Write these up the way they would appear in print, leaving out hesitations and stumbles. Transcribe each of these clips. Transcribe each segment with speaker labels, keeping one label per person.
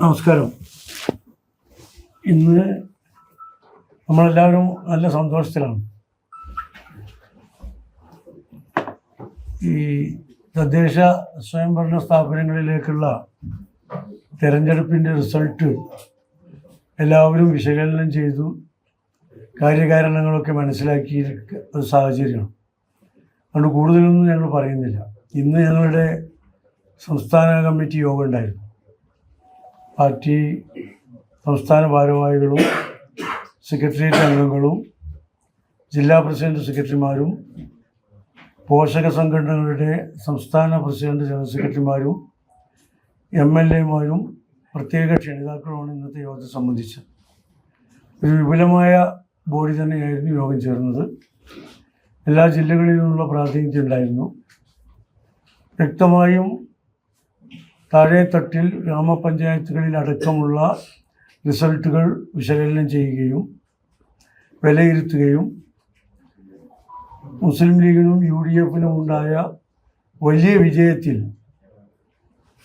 Speaker 1: നമസ്കാരം. ഇന്ന് നമ്മളെല്ലാവരും നല്ല സന്തോഷത്തിലാണ്. ഈ തദ്ദേശ സ്വയംഭരണ സ്ഥാപനങ്ങളിലേക്കുള്ള തെരഞ്ഞെടുപ്പിൻ്റെ റിസൾട്ട് എല്ലാവരും വിശകലനം ചെയ്തു കാര്യകാരണങ്ങളൊക്കെ മനസ്സിലാക്കിയിരിക്കുന്ന ഒരു സാഹചര്യമാണ്. അതുകൊണ്ട് കൂടുതലൊന്നും ഞങ്ങൾ പറയുന്നില്ല. ഇന്ന് ഞങ്ങളുടെ സംസ്ഥാന കമ്മിറ്റി യോഗം ഉണ്ടായിരുന്നു. പാർട്ടി സംസ്ഥാന ഭാരവാഹികളും സെക്രട്ടേറിയറ്റ് അംഗങ്ങളും ജില്ലാ പ്രസിഡന്റ് സെക്രട്ടറിമാരും പോഷക സംഘടനകളുടെ സംസ്ഥാന പ്രസിഡന്റ് ജനറൽ സെക്രട്ടറിമാരും MLA-മാരും പ്രത്യേക ക്ഷണിതാക്കളുമാണ് ഇന്നത്തെ യോഗത്തെ സംബന്ധിച്ച്. ഒരു വിപുലമായ ബോഡി തന്നെയായിരുന്നു യോഗം ചേർന്നത്. എല്ലാ ജില്ലകളിൽ നിന്നുള്ള പ്രാതിനിധ്യം ഉണ്ടായിരുന്നു. വ്യക്തമായും താഴെത്തട്ടിൽ ഗ്രാമപഞ്ചായത്തുകളിൽ അടക്കമുള്ള റിസൾട്ടുകൾ വിശകലനം ചെയ്യുകയും വിലയിരുത്തുകയും മുസ്ലിം ലീഗിനും UDF-നും ഉണ്ടായ വലിയ വിജയത്തിൽ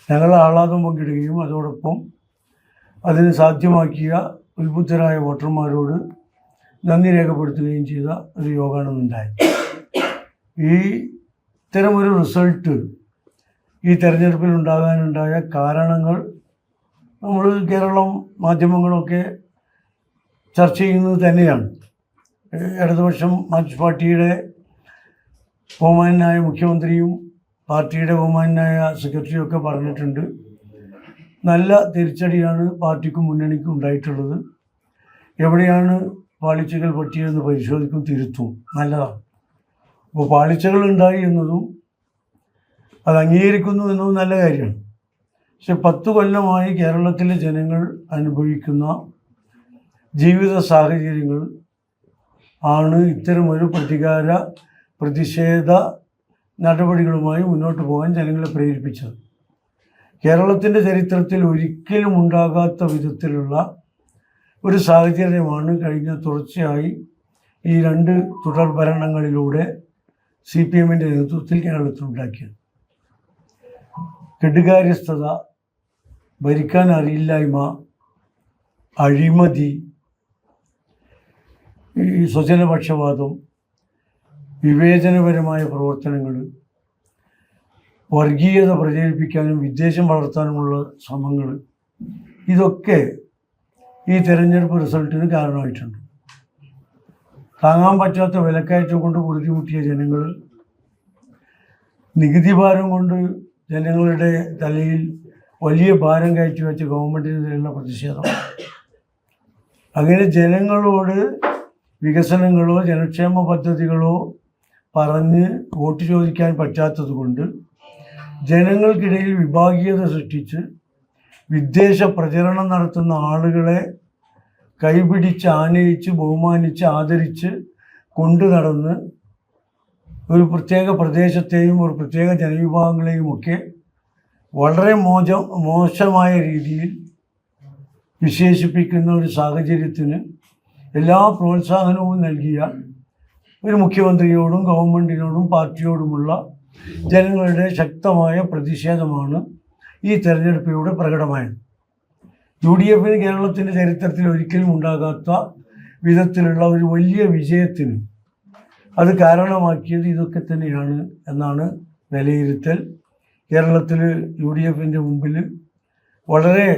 Speaker 1: ഞങ്ങൾ ആഹ്ലാദം പങ്കിടുകയും അതോടൊപ്പം അതിന് സാധ്യമാക്കിയ ഉത്ബുദ്ധരായ വോട്ടർമാരോട് നന്ദി രേഖപ്പെടുത്തുകയും ചെയ്ത ഒരു യോഗമാണ് ഉണ്ടായത്. ഇത്തരമൊരു റിസൾട്ട് ഈ തെരഞ്ഞെടുപ്പിൽ ഉണ്ടാകാനുണ്ടായ കാരണങ്ങൾ നമ്മൾ കേരളം മാധ്യമങ്ങളൊക്കെ ചർച്ച ചെയ്യുന്നത് തന്നെയാണ്. ഇടതുപക്ഷം മാർക്സിസ്റ്റ് പാർട്ടിയുടെ ബഹുമാന്യനായ മുഖ്യമന്ത്രിയും പാർട്ടിയുടെ ബഹുമാന്യനായ സെക്രട്ടറിയും ഒക്കെ പറഞ്ഞിട്ടുണ്ട്. നല്ല തിരിച്ചടിയാണ് പാർട്ടിക്കും മുന്നണിക്കും ഉണ്ടായിട്ടുള്ളത്. എവിടെയാണ് പാളിച്ചകൾ പറ്റിയതെന്ന് പരിശോധിക്കും, തിരുത്തും. നല്ലതാണ്. അപ്പോൾ പാളിച്ചകൾ ഉണ്ടായി എന്നതും അത് അംഗീകരിക്കുന്നു എന്നതും നല്ല കാര്യമാണ്. പക്ഷെ 10 കൊല്ലമായി കേരളത്തിലെ ജനങ്ങൾ അനുഭവിക്കുന്ന ജീവിത സാഹചര്യങ്ങൾ ആണ് ഇത്തരമൊരു പ്രതിഷേധ നടപടികളുമായി മുന്നോട്ട് പോകാൻ ജനങ്ങളെ പ്രേരിപ്പിച്ചത്. കേരളത്തിൻ്റെ ചരിത്രത്തിൽ ഒരിക്കലും ഉണ്ടാകാത്ത വിധത്തിലുള്ള ഒരു സാഹചര്യമാണ് കഴിഞ്ഞ തുടർച്ചയായി ഈ 2 തുടർ ഭരണങ്ങളിലൂടെ CPM-ൻ്റെ നേതൃത്വത്തിൽ കേരളത്തിലുണ്ടാക്കിയത്. കെടുകാര്യസ്ഥത, ഭരിക്കാൻ അറിയില്ലായ്മ, അഴിമതി, ഈ സ്വജനപക്ഷപാതം, വിവേചനപരമായ പ്രവർത്തനങ്ങൾ, വർഗീയത പ്രചരിപ്പിക്കാനും വിദ്വേഷം വളർത്താനുമുള്ള ശ്രമങ്ങൾ, ഇതൊക്കെ ഈ തെരഞ്ഞെടുപ്പ് റിസൾട്ടിന് കാരണമായിട്ടുണ്ട്. താങ്ങാൻ പറ്റാത്ത വിലക്കയറ്റം കൊണ്ട് ബുദ്ധിമുട്ടിയ ജനങ്ങൾ, നികുതി ഭാരം കൊണ്ട് ജനങ്ങളുടെ തലയിൽ വലിയ ഭാരം കയറ്റി വെച്ച ഗവൺമെൻറ്റിനെതിരെയുള്ള പ്രതിഷേധം, അങ്ങനെ ജനങ്ങളോട് വികസനങ്ങളോ ജനക്ഷേമ പദ്ധതികളോ പറഞ്ഞ് വോട്ട് ചോദിക്കാൻ പറ്റാത്തത് കൊണ്ട് ജനങ്ങൾക്കിടയിൽ വിഭാഗീയത സൃഷ്ടിച്ച് വിദ്വേഷ പ്രചരണം നടത്തുന്ന ആളുകളെ കൈപിടിച്ച് ആനയിച്ച് ബഹുമാനിച്ച് ആദരിച്ച് കൊണ്ടു നടന്ന് ഒരു പ്രത്യേക പ്രദേശത്തെയും ഒരു പ്രത്യേക ജനവിഭാഗങ്ങളെയും ഒക്കെ വളരെ മോശമായ രീതിയിൽ വിശേഷിപ്പിക്കുന്ന ഒരു സാഹചര്യത്തിന് എല്ലാ പ്രോത്സാഹനവും നൽകിയ ഒരു മുഖ്യമന്ത്രിയോടും ഗവൺമെൻറ്റിനോടും പാർട്ടിയോടുമുള്ള ജനങ്ങളുടെ ശക്തമായ പ്രതിഷേധമാണ് ഈ തെരഞ്ഞെടുപ്പിലൂടെ പ്രകടമായത്. UDF-ന് കേരളത്തിൻ്റെ ചരിത്രത്തിൽ ഒരിക്കലും ഉണ്ടാകാത്ത വിധത്തിലുള്ള ഒരു വലിയ വിജയത്തിന് അത് കാരണമാക്കിയത് ഇതൊക്കെ തന്നെയാണ് എന്നാണ് വിലയിരുത്തൽ. കേരളത്തിൽ UDF-ൻ്റെ മുമ്പിൽ വളരെ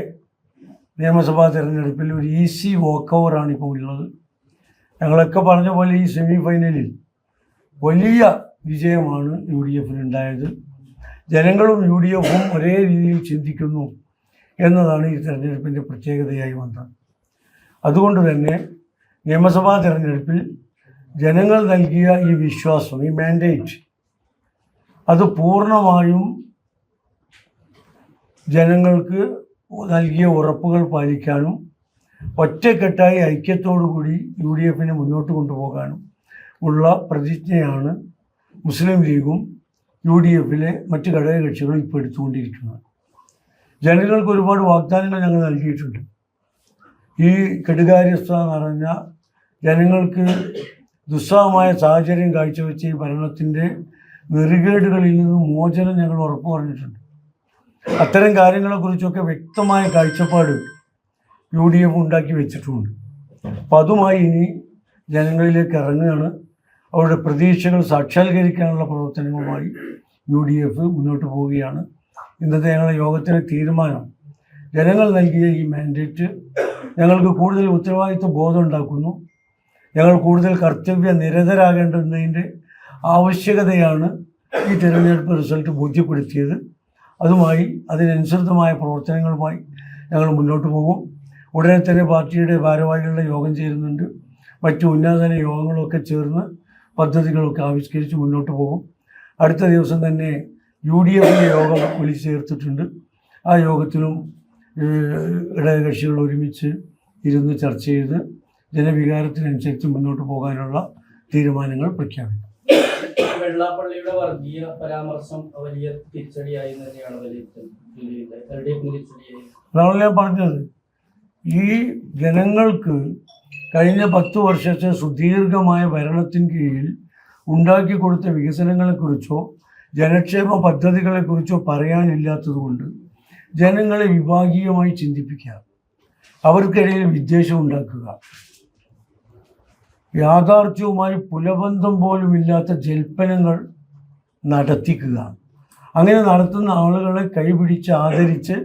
Speaker 1: നിയമസഭാ തെരഞ്ഞെടുപ്പിൽ ഒരു ഈസി വോക്കവറാണ് ഇപ്പോൾ ഉള്ളത്. ഞങ്ങളൊക്കെ പറഞ്ഞ പോലെ ഈ സെമിഫൈനലിൽ വലിയ വിജയമാണ് UDF-നുണ്ടായത്. ജനങ്ങളും UDF-ഉം ഒരേ രീതിയിൽ ചിന്തിക്കുന്നു എന്നതാണ് ഈ തെരഞ്ഞെടുപ്പിൻ്റെ പ്രത്യേകതയായി വന്നത്. അതുകൊണ്ട് തന്നെ നിയമസഭാ തെരഞ്ഞെടുപ്പിൽ ജനങ്ങൾ നൽകിയ ഈ വിശ്വാസം, ഈ മാൻഡേറ്റ്, അത് പൂർണ്ണമായും ജനങ്ങൾക്ക് നൽകിയ ഉറപ്പുകൾ പാലിക്കാനും ഒറ്റക്കെട്ടായി ഐക്യത്തോടുകൂടി UDF-നെ മുന്നോട്ട് കൊണ്ടുപോകാനും ഉള്ള പ്രതിജ്ഞയാണ് മുസ്ലിം ലീഗും UDF-ലെ മറ്റ് ഘടകകക്ഷികളും ഇപ്പോൾ എടുത്തുകൊണ്ടിരിക്കുന്നത്. ജനങ്ങൾക്ക് ഒരുപാട് വാഗ്ദാനങ്ങൾ ഞങ്ങൾ നൽകിയിട്ടുണ്ട്. ഈ കെടുകാര്യസ്ഥത നിറഞ്ഞ ജനങ്ങൾക്ക് ദുസ്സഹമായ സാഹചര്യം കാഴ്ചവെച്ച ഈ ഭരണത്തിൻ്റെ നെറികേടുകളിൽ നിന്ന് മോചനം ഞങ്ങൾ ഉറപ്പു പറഞ്ഞിട്ടുണ്ട്. അത്തരം കാര്യങ്ങളെക്കുറിച്ചൊക്കെ വ്യക്തമായ കാഴ്ചപ്പാട് UDF ഉണ്ടാക്കി വെച്ചിട്ടുണ്ട്. അപ്പം അതുമായി ഇനി ജനങ്ങളിലേക്ക് ഇറങ്ങുകയാണ്. അവരുടെ പ്രതീക്ഷകൾ സാക്ഷാത്കരിക്കാനുള്ള പ്രവർത്തനങ്ങളുമായി UDF മുന്നോട്ട് പോവുകയാണ്. ഇന്നത്തെ ഞങ്ങളുടെ യോഗത്തിലെ തീരുമാനം, ജനങ്ങൾ നൽകിയ ഈ മാൻഡേറ്റ് ഞങ്ങൾക്ക് കൂടുതൽ ഉത്തരവാദിത്വ ബോധം ഉണ്ടാക്കുന്നു. ഞങ്ങൾ കൂടുതൽ കർത്തവ്യ നിരതരാകേണ്ടുന്നതിൻ്റെ ആവശ്യകതയാണ് ഈ തിരഞ്ഞെടുപ്പ് റിസൾട്ട് ബോധ്യപ്പെടുത്തിയത്. അതുമായി അതിനനുസൃതമായ പ്രവർത്തനങ്ങളുമായി ഞങ്ങൾ മുന്നോട്ട് പോകും. ഉടനെ തന്നെ പാർട്ടിയുടെ ഭാരവാഹികളുടെ യോഗം ചേരുന്നുണ്ട്. മറ്റു ഉന്നതതല യോഗങ്ങളൊക്കെ ചേർന്ന് പദ്ധതികളൊക്കെ ആവിഷ്കരിച്ച് മുന്നോട്ട് പോകും. അടുത്ത ദിവസം തന്നെ UDFിൻ്റെ യോഗം വിളിച്ചു ചേർത്തിട്ടുണ്ട്. ആ യോഗത്തിലും ഘടകകക്ഷികൾ ഒരുമിച്ച് ഇരുന്ന് ചർച്ച ചെയ്ത് ജനവികാരത്തിനനുസരിച്ച് മുന്നോട്ട് പോകാനുള്ള തീരുമാനങ്ങൾ പ്രഖ്യാപിക്കും.
Speaker 2: വെള്ളാപ്പള്ളിയുടെ വർഗീയ പരാമർശം വലിയ തിരിച്ചടിയായി തന്നെയാണ്
Speaker 1: അതാണ് ഞാൻ പറഞ്ഞത്. ഈ ജനങ്ങൾക്ക് കഴിഞ്ഞ 10 വർഷത്തെ സുദീർഘമായ ഭരണത്തിന് കീഴിൽ ഉണ്ടാക്കി കൊടുത്ത വികസനങ്ങളെക്കുറിച്ചോ ജനക്ഷേമ പദ്ധതികളെക്കുറിച്ചോ പറയാനില്ലാത്തതുകൊണ്ട് ജനങ്ങളെ വിഭാഗീയമായി ചിന്തിപ്പിക്കുക, അവർക്കിടയിൽ വിദ്വേഷം ഉണ്ടാക്കുക, യാഥാർത്ഥ്യവുമായി പുലബന്ധം പോലുമില്ലാത്ത ജൽപ്പനങ്ങൾ നടത്തിക്കുക, അങ്ങനെ നടത്തുന്ന ആളുകളെ കൈപിടിച്ച് ആദരിച്ച്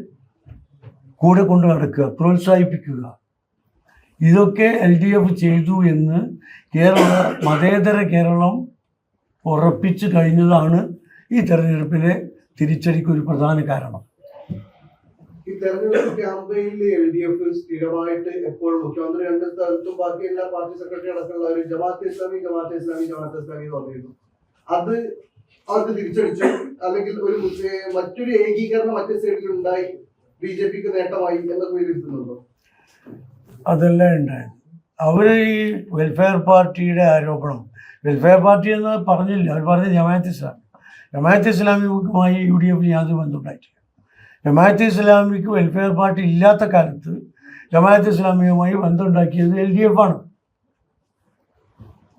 Speaker 1: കൂടെ കൊണ്ട് നടക്കുക, പ്രോത്സാഹിപ്പിക്കുക, ഇതൊക്കെ LDF ചെയ്തു എന്ന് മതേതര കേരളം ഉറപ്പിച്ചു കഴിഞ്ഞതാണ് ഈ തെരഞ്ഞെടുപ്പിലെ തിരിച്ചടിക്കൊരു പ്രധാന കാരണം.
Speaker 3: ഈ തെരഞ്ഞെടുപ്പ് ക്യാമ്പയിനിൽ LDF സ്ഥിരമായിട്ട് എപ്പോഴും മുഖ്യമന്ത്രി 2 സ്ഥലത്തും ബാക്കി എല്ലാ പാർട്ടി സെക്രട്ടറി അടക്കമുള്ള ഒരു ജമാഅത്തെ ഇസ്ലാമി എന്ന് പറഞ്ഞിരുന്നു. അത് അവർക്ക് തിരിച്ചടിച്ചു, അല്ലെങ്കിൽ മറ്റൊരു ഏകീകരണം മറ്റു സൈഡിൽ ഉണ്ടായി BJPക്ക് നേട്ടമായി എന്നൊക്കെ വിലയിരുത്തുന്നുണ്ടോ?
Speaker 1: അതെല്ലാം ഉണ്ടായത് അവർ ഈ വെൽഫെയർ പാർട്ടിയുടെ ആരോപണം, വെൽഫെയർ പാർട്ടി എന്ന് പറഞ്ഞില്ല, അവർ പറഞ്ഞ ജമാഅത്തെ ഇസ്ലാമിയുമായി UDFിന് യാതൊരു ബന്ധമുണ്ടായിട്ടില്ല. ജമാഅത്തെ ഇസ്ലാമിക്ക് വെൽഫെയർ പാർട്ടി ഇല്ലാത്ത കാലത്ത് ജമാഅത്തെ ഇസ്ലാമിയുമായി ബന്ധമുണ്ടാക്കിയത് LDF ആണ്.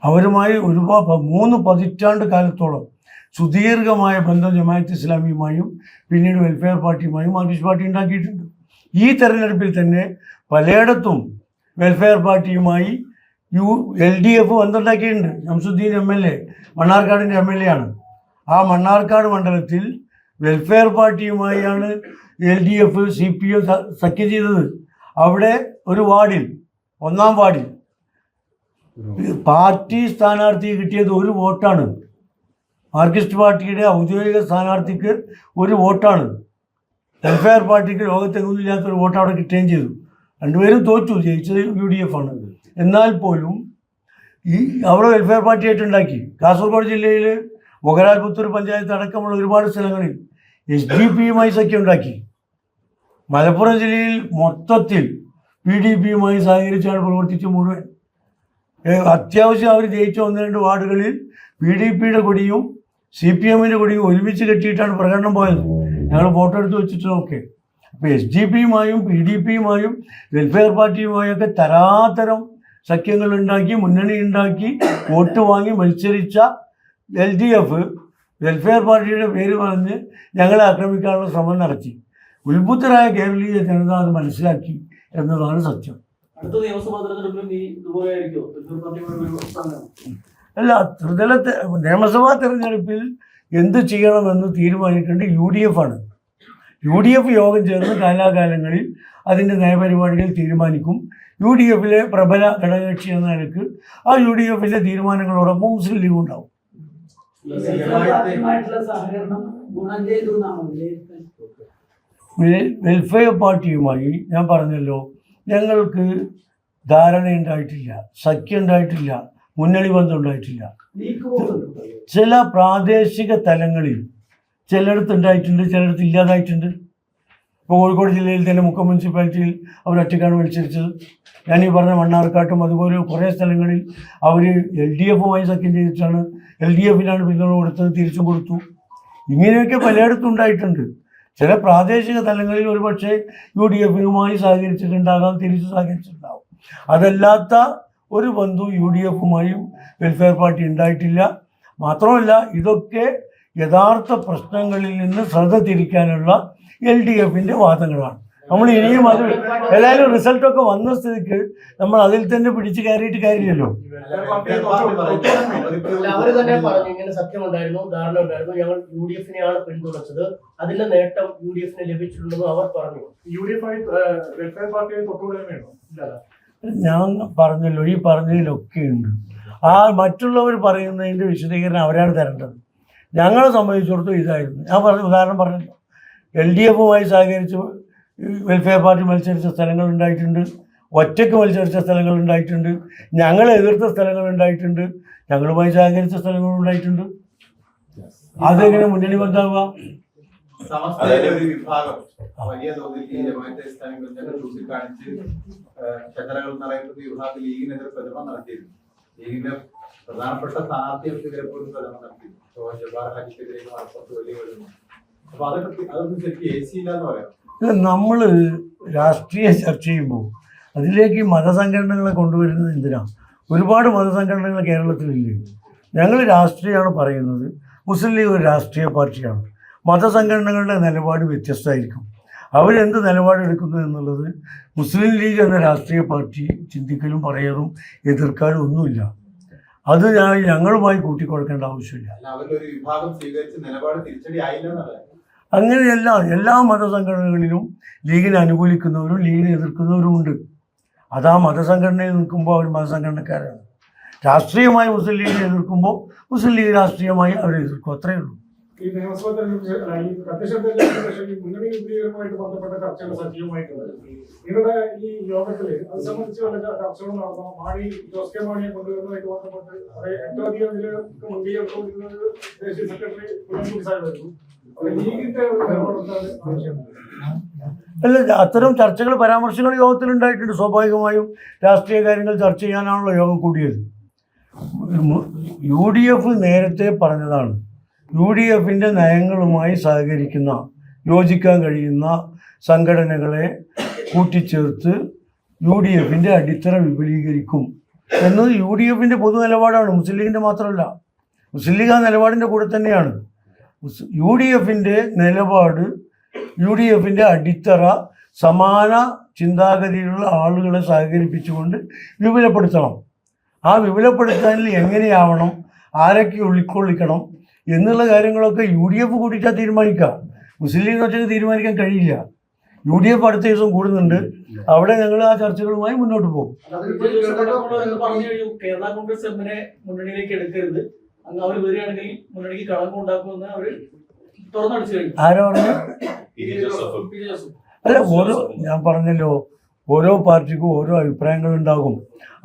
Speaker 1: അവരുമായി 3 പതിറ്റാണ്ട് കാലത്തോളം സുദീർഘമായ ബന്ധം ജമാഅത്തെ ഇസ്ലാമിയുമായും പിന്നീട് വെൽഫെയർ പാർട്ടിയുമായും മാർക്സിസ്റ്റ് പാർട്ടി ഉണ്ടാക്കിയിട്ടുണ്ട്. ഈ തെരഞ്ഞെടുപ്പിൽ തന്നെ പലയിടത്തും വെൽഫെയർ പാർട്ടിയുമായി LDF ബന്ധമുണ്ടാക്കിയിട്ടുണ്ട്. ശംസുദ്ദീൻ MLA മണ്ണാർക്കാടിൻ്റെ MLA ആണ്. ആ മണ്ണാർക്കാട് മണ്ഡലത്തിൽ വെൽഫെയർ പാർട്ടിയുമായാണ് LDF CPM സഖ്യം ചെയ്തത്. അവിടെ ഒരു വാർഡിൽ, 1-ാം വാർഡിൽ പാർട്ടി സ്ഥാനാർത്ഥി കിട്ടിയത് 1 വോട്ടാണ്. മാർക്സിസ്റ്റ് പാർട്ടിയുടെ ഔദ്യോഗിക സ്ഥാനാർത്ഥിക്ക് 1 വോട്ടാണ്. വെൽഫെയർ പാർട്ടിക്ക് ലോകത്തെങ്ങുന്നില്ലാത്തൊരു വോട്ട് അവിടെ കിട്ടുകയും ചെയ്തു. രണ്ടുപേരും തോറ്റു, ജയിച്ചത് UDF ആണ്. എന്നാൽ പോലും അവിടെ വെൽഫെയർ പാർട്ടിയായിട്ടുണ്ടാക്കി. കാസർഗോഡ് ജില്ലയിൽ മൊഗരാൽ പുത്തൂർ പഞ്ചായത്ത് അടക്കമുള്ള ഒരുപാട് സ്ഥലങ്ങളിൽ SDP-യുമായി സഖ്യം ഉണ്ടാക്കി. മലപ്പുറം ജില്ലയിൽ മൊത്തത്തിൽ PDP-യുമായി സഹകരിച്ചാണ് പ്രവർത്തിച്ച് മുഴുവൻ. അത്യാവശ്യം അവർ ജയിച്ച 1-2 വാർഡുകളിൽ PDP-യുടെ കൊടിയും CPM-ൻ്റെ കൊടിയും ഒരുമിച്ച് കെട്ടിയിട്ടാണ് പ്രകടനം പോയത്. ഞങ്ങൾ ഫോട്ടോ എടുത്ത് വെച്ചിട്ടൊക്കെ. അപ്പോൾ SDP-യുമായും PDP-യുമായും വെൽഫെയർ പാർട്ടിയുമായൊക്കെ തരാതരം സഖ്യങ്ങൾ ഉണ്ടാക്കി, മുന്നണി ഉണ്ടാക്കി, വോട്ട് വാങ്ങി മത്സരിച്ച LDF വെൽഫെയർ പാർട്ടിയുടെ പേര് പറഞ്ഞ് ഞങ്ങളെ ആക്രമിക്കാനുള്ള ശ്രമം നടത്തി. ഉത്ബുദ്ധരായ കേരളീയ ജനത അത് മനസ്സിലാക്കി എന്നതാണ് സത്യം. അല്ല, നിയമസഭാ തെരഞ്ഞെടുപ്പിൽ എന്ത് ചെയ്യണമെന്ന് തീരുമാനിക്കേണ്ടത് UDF ആണ്. UDF യോഗം ചേർന്ന് കാലാകാലങ്ങളിൽ അതിൻ്റെ നയപരിപാടികൾ തീരുമാനിക്കും. UDFിലെ പ്രബല ഘടകകക്ഷി എന്ന നിലക്ക് ആ UDFിലെ തീരുമാനങ്ങളോടൊപ്പം മുസ്ലിം ലീഗ് ഉണ്ടാവും. വെൽഫെയർ പാർട്ടിയുമായി ഞാൻ പറഞ്ഞല്ലോ, ഞങ്ങൾക്ക് ധാരണയുണ്ടായിട്ടില്ല, സഖ്യം ഉണ്ടായിട്ടില്ല, മുന്നണി ബന്ധം ഉണ്ടായിട്ടില്ല. ചില പ്രാദേശിക തലങ്ങളിൽ ചിലയിടത്ത് ഉണ്ടായിട്ടുണ്ട്, ചിലയിടത്ത് ഇല്ലാതായിട്ടുണ്ട്. ഇപ്പോൾ കോഴിക്കോട് ജില്ലയിൽ തന്നെ മുക്കം മുനിസിപ്പാലിറ്റിയിൽ അവർ ഒറ്റയ്ക്കാണ് മത്സരിച്ചത്. ഞാനീ പറഞ്ഞ മണ്ണാർക്കാട്ടും അതുപോലെ കുറേ സ്ഥലങ്ങളിൽ അവർ LDFുമായി സഖ്യം ചെയ്തിട്ടാണ്, LDFിനാണ് പിന്തുണ കൊടുത്തത്, തിരിച്ചും കൊടുത്തു. ഇങ്ങനെയൊക്കെ പലയിടത്തും ഉണ്ടായിട്ടുണ്ട്. ചില പ്രാദേശിക തലങ്ങളിൽ ഒരു പക്ഷേ UDFുമായി സഹകരിച്ചിട്ടുണ്ടാകാം, തിരിച്ചു സഹകരിച്ചിട്ടുണ്ടാകും. അതല്ലാത്ത ഒരു ബന്ധവും UDFുമായും വെൽഫെയർ പാർട്ടി ഉണ്ടായിട്ടില്ല. മാത്രമല്ല, ഇതൊക്കെ യഥാർത്ഥ പ്രശ്നങ്ങളിൽ നിന്ന് ശ്രദ്ധ തിരിക്കാനുള്ള LDFിൻ്റെ വാദങ്ങളാണ്. നമ്മൾ ഇനിയും അത് ഏതായാലും റിസൾട്ടൊക്കെ വന്ന സ്ഥിതിക്ക് നമ്മൾ അതിൽ തന്നെ പിടിച്ച് കയറിയിട്ട് കാര്യമില്ലല്ലോ.
Speaker 4: അവര് തന്നെ പറഞ്ഞു ഇങ്ങനെ സത്യമുണ്ടായിരുന്നു, ധാരണ ഉണ്ടായിരുന്നു, ഞങ്ങൾ UDF-നെയാണ് പിന്തുണച്ചത്, അതിന്റെ നേട്ടം UDF-ന് ലഭിച്ചിട്ടുണ്ടെന്ന് അവർ പറഞ്ഞു.
Speaker 1: ഞാൻ പറഞ്ഞല്ലോ, ഈ പറഞ്ഞതിലൊക്കെ ഉണ്ട്. ആ മറ്റുള്ളവർ പറയുന്നതിൻ്റെ വിശദീകരണം അവരാണ് തരേണ്ടത്. ഞങ്ങളെ സംബന്ധിച്ചിടത്തോളം ഇതായിരുന്നു. ഞാൻ ഉദാഹരണം പറഞ്ഞല്ലോ, LDFുമായി സഹകരിച്ച് വെൽഫെയർ പാർട്ടി മത്സരിച്ച സ്ഥലങ്ങളുണ്ടായിട്ടുണ്ട്, ഒറ്റയ്ക്ക് മത്സരിച്ച സ്ഥലങ്ങളുണ്ടായിട്ടുണ്ട്, ഞങ്ങളെ എതിർത്ത സ്ഥലങ്ങളുണ്ടായിട്ടുണ്ട്, ഞങ്ങളുമായി സഹകരിച്ച സ്ഥലങ്ങളുണ്ടായിട്ടുണ്ട്. അതെങ്ങനെ മുന്നണി ബന്ധാവുക?
Speaker 5: സമസ്തയിലെ ഒരു വിഭാഗം വലിയ തോതിൽ ഈ ജമാഅത്തെ ഇസ്ലാമി ബന്ധങ്ങൾ ചൂണ്ടിക്കാണിച്ച് ചങ്ങലകൾ നിറയുന്ന വിഭാഗത്തിൽ ലീഗിനെതിരെ പ്രചരണം നടത്തിയിരുന്നു. ലീഗിന്റെ പ്രധാനപ്പെട്ട സ്ഥാനാർത്ഥികൾക്കെതിരെ പോലും പ്രചരണം നടത്തിയിരുന്നു. ജവാഹർ ഹാജിക്കെതിരെ മലപ്പുറത്ത് വലിയ വരുന്നു. അപ്പൊ അതൊന്നും ശരിക്കും AC ഇല്ലാന്ന് പറയാം.
Speaker 1: നമ്മൾ രാഷ്ട്രീയ ചർച്ച ചെയ്യുമ്പോൾ അതിലേക്ക് മതസംഘടനകളെ കൊണ്ടുവരുന്നത് എന്തിനാണ്? ഒരുപാട് മതസംഘടനകൾ കേരളത്തിലില്ലേ. ഞങ്ങൾ രാഷ്ട്രീയമാണ് പറയുന്നത്. മുസ്ലിം ലീഗ് ഒരു രാഷ്ട്രീയ പാർട്ടിയാണ്. മതസംഘടനകളുടെ നിലപാട് വ്യത്യസ്തമായിരിക്കും. അവരെന്ത് നിലപാടെടുക്കുന്നു എന്നുള്ളത് മുസ്ലിം ലീഗ് എന്ന രാഷ്ട്രീയ പാർട്ടി ചിന്തിക്കലും പറയലും എതിർക്കാനും ഒന്നുമില്ല. അത് ഞങ്ങളുമായി കൂട്ടിക്കൊടുക്കേണ്ട ആവശ്യമില്ല.
Speaker 5: അവരൊരു വിഭാഗം സ്വീകരിച്ച നിലപാട് തിരിച്ചടി ആയില്ലെന്നല്ല.
Speaker 1: അങ്ങനെയല്ല, എല്ലാ മതസംഘടനകളിലും ലീഗിനെ അനുകൂലിക്കുന്നവരും ലീഗിനെ എതിർക്കുന്നവരും ഉണ്ട്. അത് ആ മതസംഘടനയിൽ നിൽക്കുമ്പോൾ അവർ മതസംഘടനക്കാരാണ്. രാഷ്ട്രീയമായി മുസ്ലിം ലീഗിനെ എതിർക്കുമ്പോൾ മുസ്ലിം ലീഗ് രാഷ്ട്രീയമായി അവരെ എതിർക്കും, അത്രയേ ഉള്ളൂ.
Speaker 6: ഈ നിയമസഭാ തെരഞ്ഞെടുപ്പ് മുന്നണി വിപുലീകരണവുമായിട്ട് ബന്ധപ്പെട്ട ചർച്ചകൾ സജീവമായിട്ടുണ്ട്. നിങ്ങളുടെ ഈ യോഗത്തിൽ അത് സംബന്ധിച്ച് വല്ല ചർച്ചകൾ നടന്നോ? മാണി, ജോസ് കെ മാണിയെ കൊണ്ടുവരുന്നതായിട്ട് ബന്ധപ്പെട്ട് ഏറ്റവും അധികം ഇതിലേക്ക് മുൻകൈ എടുക്കുന്നത് ദേശീയ സെക്രട്ടറി കുഞ്ഞൻകുട്ടി സാഹിബായിരുന്നു. ലീഗിന്റെ ആവശ്യം
Speaker 1: അല്ല, അത്തരം ചർച്ചകൾ പരാമർശങ്ങൾ യോഗത്തിലുണ്ടായിട്ടുണ്ട്. സ്വാഭാവികമായും രാഷ്ട്രീയ കാര്യങ്ങൾ ചർച്ച ചെയ്യാനാണല്ലോ യോഗം കൂടിയത്. UDF നേരത്തെ പറഞ്ഞതാണ്, UDFിൻ്റെ നയങ്ങളുമായി സഹകരിക്കുന്ന, യോജിക്കാൻ കഴിയുന്ന സംഘടനകളെ കൂട്ടിച്ചേർത്ത് UDFിൻ്റെ അടിത്തറ വിപുലീകരിക്കും എന്നത് UDFിൻ്റെ പൊതു നിലപാടാണ്. മുസ്ലിം ലീഗിൻ്റെ മാത്രമല്ല, മുസ്ലിം ലീഗ് ആ നിലപാടിൻ്റെ കൂടെ തന്നെയാണ്. UDFിൻ്റെ നിലപാട്, UDFിൻ്റെ അടിത്തറ സമാന ചിന്താഗതിയിലുള്ള ആളുകളെ സഹകരിപ്പിച്ചുകൊണ്ട് വിപുലപ്പെടുത്തണം. ആ വിപുലപ്പെടുത്താനിൽ എങ്ങനെയാവണം, ആരൊക്കെ ഉൾക്കൊള്ളിക്കണം എന്നുള്ള കാര്യങ്ങളൊക്കെ UDF കൂടിയിട്ടാൽ തീരുമാനിക്കുക. മുസ്ലിം ലീഗിന് ഒറ്റയ്ക്ക് തീരുമാനിക്കാൻ കഴിയില്ല. UDF അടുത്ത ദിവസം കൂടുന്നുണ്ട്. അവിടെ ഞങ്ങൾ ആ ചർച്ചകളുമായി മുന്നോട്ട് പോകും.
Speaker 2: കേരള കോൺഗ്രസ് എമ്മിനെ മുന്നണിയിലേക്ക് എടുക്കരുത്, അങ്ങ് അവർ വരികയാണെങ്കിൽ മുന്നണിക്ക് കളങ്കം ഉണ്ടാക്കുമെന്ന് അവർ തുറന്നടിച്ചു കഴിഞ്ഞു.
Speaker 1: ആരാ പറഞ്ഞു? അല്ല, ഞാൻ പറഞ്ഞല്ലോ, ഓരോ പാർട്ടിക്കും ഓരോ അഭിപ്രായങ്ങളുണ്ടാകും.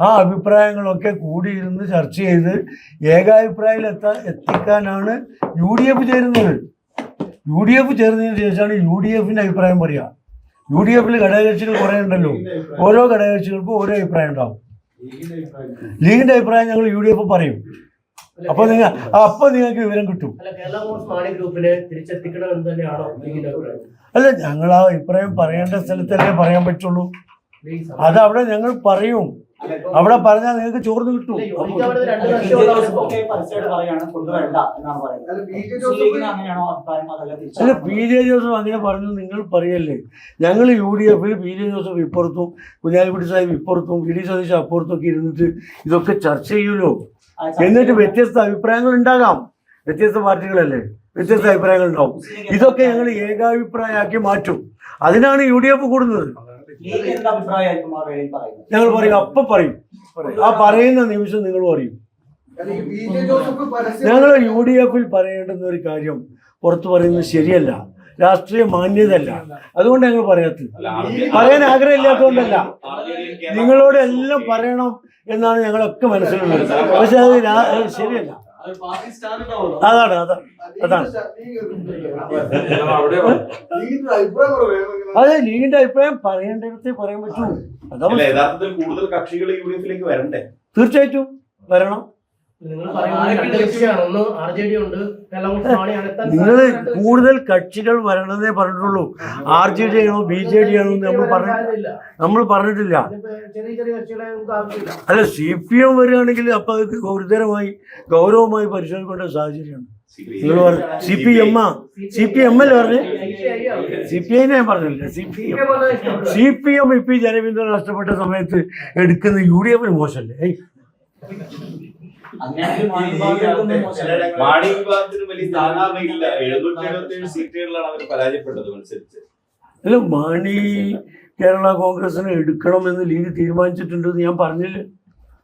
Speaker 1: ആ അഭിപ്രായങ്ങളൊക്കെ കൂടിയിരുന്ന് ചർച്ച ചെയ്ത് ഏകാഭിപ്രായത്തിൽ എത്തിക്കാനാണ് UDF ചേരുന്നത്. UDF ചേർന്നതിന് ശേഷമാണ് UDFിൻ്റെ അഭിപ്രായം പറയുക. UDFിൽ ഘടകകക്ഷികൾ കുറേ ഉണ്ടല്ലോ, ഓരോ ഘടകകക്ഷികൾക്കും ഓരോ അഭിപ്രായം ഉണ്ടാവും. ലീഗിൻ്റെ അഭിപ്രായം ഞങ്ങൾ UDF പറയും. അപ്പോൾ നിങ്ങൾക്ക് വിവരം കിട്ടും. അല്ല, ഞങ്ങൾ ആ അഭിപ്രായം പറയേണ്ട സ്ഥലത്തല്ലേ പറയാൻ പറ്റുള്ളൂ. അതവിടെ ഞങ്ങൾ പറയും. അവിടെ പറഞ്ഞാൽ നിങ്ങൾക്ക് ചോർന്ന് കിട്ടും. അല്ല, PJ ജോസഫ് അങ്ങനെ പറഞ്ഞു നിങ്ങൾ പറയല്ലേ. ഞങ്ങൾ UDFിൽ PJ ജോസഫ് ഇപ്പുറത്തും കുഞ്ഞാലിക്കുട്ടി സാഹിബ് ഇപ്പുറത്തും VD സതീശ് അപ്പുറത്തൊക്കെ ഇരുന്നിട്ട് ഇതൊക്കെ ചർച്ച ചെയ്യുമല്ലോ. എന്നിട്ട് വ്യത്യസ്ത അഭിപ്രായങ്ങൾ ഉണ്ടാകാം. വ്യത്യസ്ത പാർട്ടികളല്ലേ, വ്യത്യസ്ത അഭിപ്രായങ്ങൾ ഉണ്ടാവും. ഇതൊക്കെ ഞങ്ങൾ ഏകാഭിപ്രായമാക്കി മാറ്റും. അതിനാണ് UDF കൂടുന്നത്. ഞങ്ങൾ പറയും, അപ്പം പറയും. ആ പറയുന്ന നിമിഷം നിങ്ങൾ പറയും. ഞങ്ങൾ UDFിൽ പറയേണ്ടുന്ന ഒരു കാര്യം പുറത്തു പറയുന്നത് ശരിയല്ല, രാഷ്ട്രീയ മാന്യതയല്ല. അതുകൊണ്ട് ഞങ്ങൾ പറയാത്തത്. പറയാൻ ആഗ്രഹമില്ലാത്തതുകൊണ്ടല്ല, നിങ്ങളോട് എല്ലാം പറയണം എന്നാണ് ഞങ്ങളൊക്കെ മനസ്സിലുള്ളത്. പക്ഷെ അത് ശരിയല്ല. അതാണ് അതെ, ലീഗിന്റെ അഭിപ്രായം പറയേണ്ടിടത്തേ പറയാൻ പറ്റൂ.
Speaker 5: യഥാർത്ഥത്തിൽ കൂടുതൽ കക്ഷികൾ UDFിലേക്ക് വരണ്ടേ?
Speaker 1: തീർച്ചയായിട്ടും വരണം.
Speaker 4: നിങ്ങൾ
Speaker 1: കൂടുതൽ കക്ഷികൾ വരണമെന്നേ പറഞ്ഞിട്ടുള്ളൂ. RJD ആണോ BJD ആണോ നമ്മൾ പറഞ്ഞിട്ടില്ല. അല്ല, CPM വരികയാണെങ്കിൽ അപ്പൊ അത് ഗൗരവമായി പരിശോധിക്കേണ്ട സാഹചര്യമാണ്. നിങ്ങൾ പറഞ്ഞു CPM അല്ലേ പറഞ്ഞേ? CPI ഞാൻ പറഞ്ഞില്ല. CPM ഇപ്പൊ ഈ ജനപിന്തുണ നഷ്ടപ്പെട്ട സമയത്ത് എടുക്കുന്ന UDF മോശമല്ലേ?
Speaker 7: മാണി വിഭാഗത്തിന് വലിയ സ്ഥാനാർഹയില്ല. 777 സീറ്റുകളിലാണ് അവർ പരാജയപ്പെട്ടത് മത്സരിച്ച്.
Speaker 1: അല്ല, മാണി കേരള കോൺഗ്രസിന് എടുക്കണമെന്ന് ലീഗ് തീരുമാനിച്ചിട്ടുണ്ടെന്ന് ഞാൻ പറഞ്ഞില്ല.